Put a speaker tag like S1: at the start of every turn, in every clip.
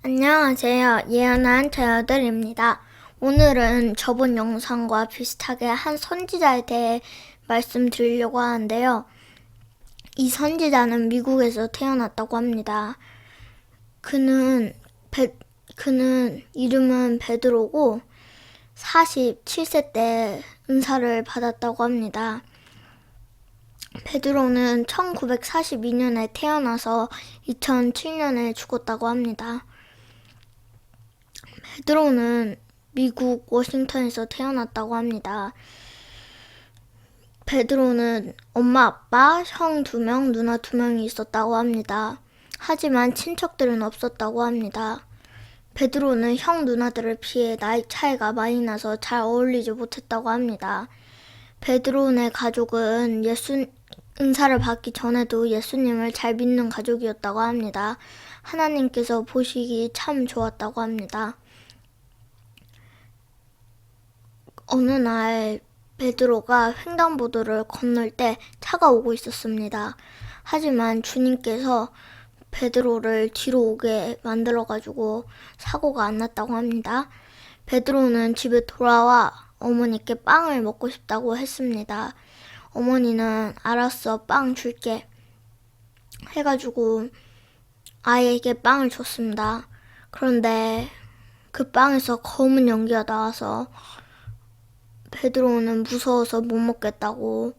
S1: 안녕하세요. 예언한 자녀들입니다. 오늘은 저번 영상과 비슷하게 한 선지자에 대해 말씀드리려고 하는데요. 이 선지자는 미국에서 태어났다고 합니다. 그는 이름은 베드로고 47세 때 은사를 받았다고 합니다. 베드로는 1942년에 태어나서 2007년에 죽었다고 합니다. 베드로는 미국 워싱턴에서 태어났다고 합니다. 베드로는 엄마, 아빠, 형 2명, 누나 2명이 있었다고 합니다. 하지만 친척들은 없었다고 합니다. 베드로는 형 누나들을 비해 나이 차이가 많이 나서 잘 어울리지 못했다고 합니다. 베드로네 가족은 은사를 받기 전에도 예수님을 잘 믿는 가족이었다고 합니다. 하나님께서 보시기 참 좋았다고 합니다. 어느 날 베드로가 횡단보도를 건널 때 차가 오고 있었습니다. 하지만 주님께서 베드로를 뒤로 오게 만들어가지고 사고가 안 났다고 합니다. 베드로는 집에 돌아와 어머니께 빵을 먹고 싶다고 했습니다. 어머니는 알았어, 빵 줄게 해가지고 아이에게 빵을 줬습니다. 그런데 그 빵에서 검은 연기가 나와서 베드로는 무서워서 못 먹겠다고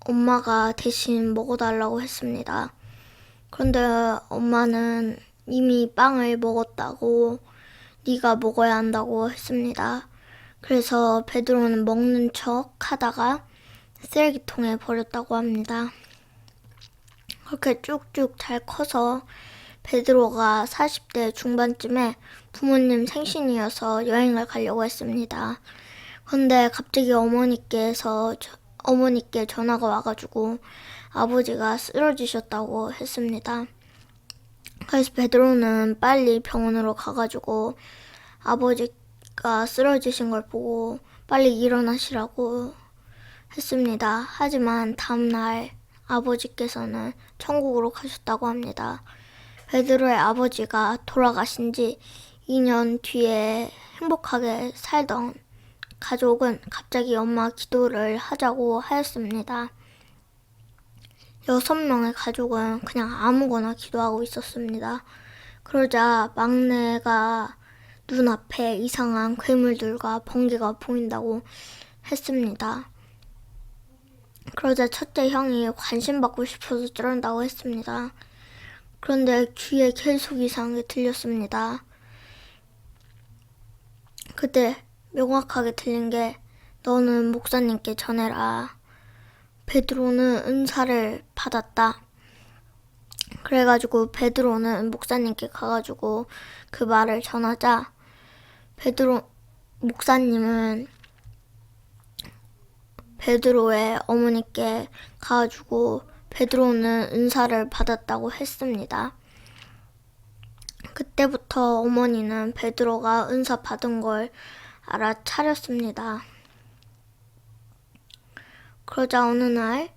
S1: 엄마가 대신 먹어달라고 했습니다. 그런데 엄마는 이미 빵을 먹었다고 네가 먹어야 한다고 했습니다. 그래서 베드로는 먹는 척 하다가 쓰레기통에 버렸다고 합니다. 그렇게 쭉쭉 잘 커서 베드로가 40대 중반쯤에 부모님 생신이어서 여행을 가려고 했습니다. 그런데 갑자기 어머니께 전화가 와가지고 아버지가 쓰러지셨다고 했습니다. 그래서 베드로는 빨리 병원으로 가가지고 아버지가 쓰러지신 걸 보고 빨리 일어나시라고 했습니다. 하지만 다음날 아버지께서는 천국으로 가셨다고 합니다. 베드로의 아버지가 돌아가신 지 2년 뒤에 행복하게 살던 가족은 갑자기 엄마 기도를 하자고 하였습니다. 6명의 가족은 그냥 아무거나 기도하고 있었습니다. 그러자 막내가 눈앞에 이상한 괴물들과 번개가 보인다고 했습니다. 그러자 첫째 형이 관심 받고 싶어서 저런다고 했습니다. 그런데 귀에 계속 이상하게 들렸습니다. 그때 명확하게 들린 게 너는 목사님께 전해라. 베드로는 은사를 받았다. 그래가지고 베드로는 목사님께 가가지고 그 말을 전하자 목사님은 베드로의 어머니께 가가지고 베드로는 은사를 받았다고 했습니다. 그때부터 어머니는 베드로가 은사 받은 걸 알아차렸습니다. 그러자 어느 날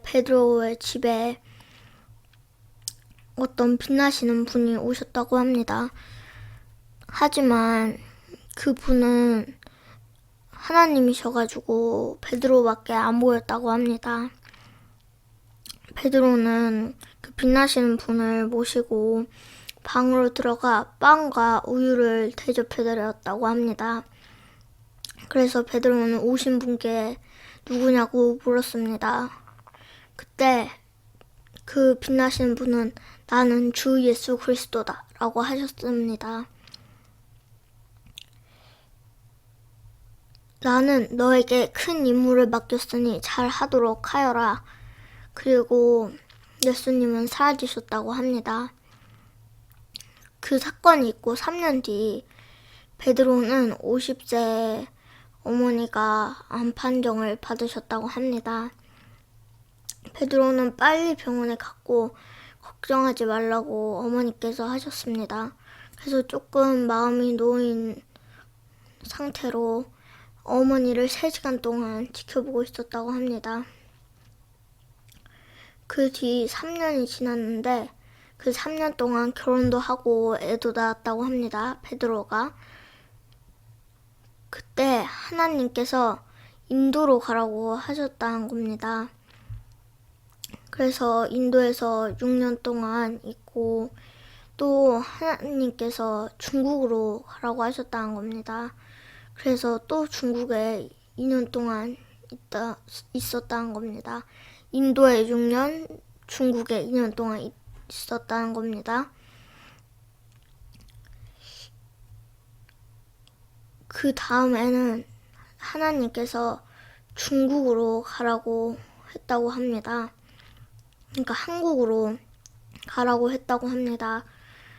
S1: 베드로의 집에 어떤 빛나시는 분이 오셨다고 합니다. 하지만 그분은 하나님이셔가지고 베드로밖에 안 보였다고 합니다. 베드로는 그 빛나시는 분을 모시고 방으로 들어가 빵과 우유를 대접해드렸다고 합니다. 그래서 베드로는 오신 분께 누구냐고 물었습니다. 그때 그 빛나시는 분은 나는 주 예수 그리스도다 라고 하셨습니다. 나는 너에게 큰 임무를 맡겼으니 잘 하도록 하여라. 그리고 예수님은 사라지셨다고 합니다. 그 사건이 있고 3년 뒤 베드로는 50세 어머니가 암 판정을 받으셨다고 합니다. 베드로는 빨리 병원에 갔고 걱정하지 말라고 어머니께서 하셨습니다. 그래서 조금 마음이 놓인 상태로 어머니를 3시간 동안 지켜보고 있었다고 합니다. 그 뒤 3년이 지났는데 그 3년 동안 결혼도 하고 애도 낳았다고 합니다. 베드로가. 그때 하나님께서 인도로 가라고 하셨다는 겁니다. 그래서 인도에서 6년 동안 있고 또 하나님께서 중국으로 가라고 하셨다는 겁니다. 그래서 또 중국에 2년 동안 있었다는 겁니다. 인도에 6년, 중국에 2년 동안 있었다는 겁니다. 그 다음에는 하나님께서 중국으로 가라고 했다고 합니다. 그러니까 한국으로 가라고 했다고 합니다.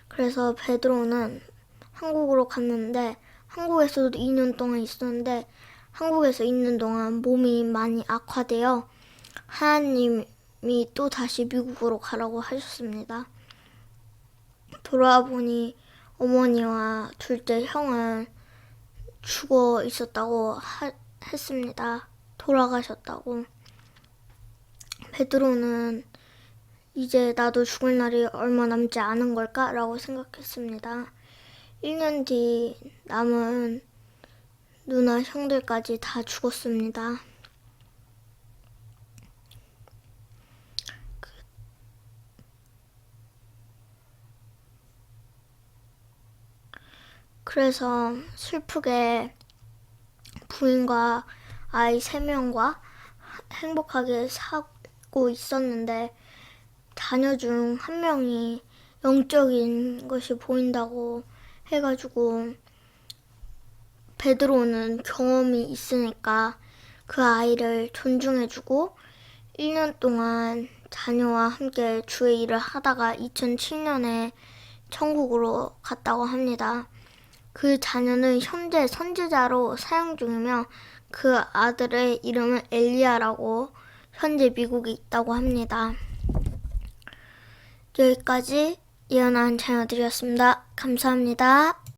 S1: 그래서 베드로는 한국으로 갔는데 한국에서도 2년 동안 있었는데 한국에서 있는 동안 몸이 많이 악화되어 하나님이 또 다시 미국으로 가라고 하셨습니다. 돌아와 보니 어머니와 둘째 형은 죽어 있었다고 했습니다. 돌아가셨다고. 베드로는 이제 나도 죽을 날이 얼마 남지 않은 걸까? 라고 생각했습니다. 1년 뒤 남은 누나 형들까지 다 죽었습니다. 그래서 슬프게 부인과 아이 3명과 행복하게 살고 있었는데 자녀 중 1명이 영적인 것이 보인다고 해가지고 베드로는 경험이 있으니까 그 아이를 존중해주고 1년 동안 자녀와 함께 주의 일을 하다가 2007년에 천국으로 갔다고 합니다. 그 자녀는 현재 선지자로 사용 중이며 그 아들의 이름은 엘리야라고 현재 미국에 있다고 합니다. 여기까지 예언한 자녀들이었습니다. 감사합니다.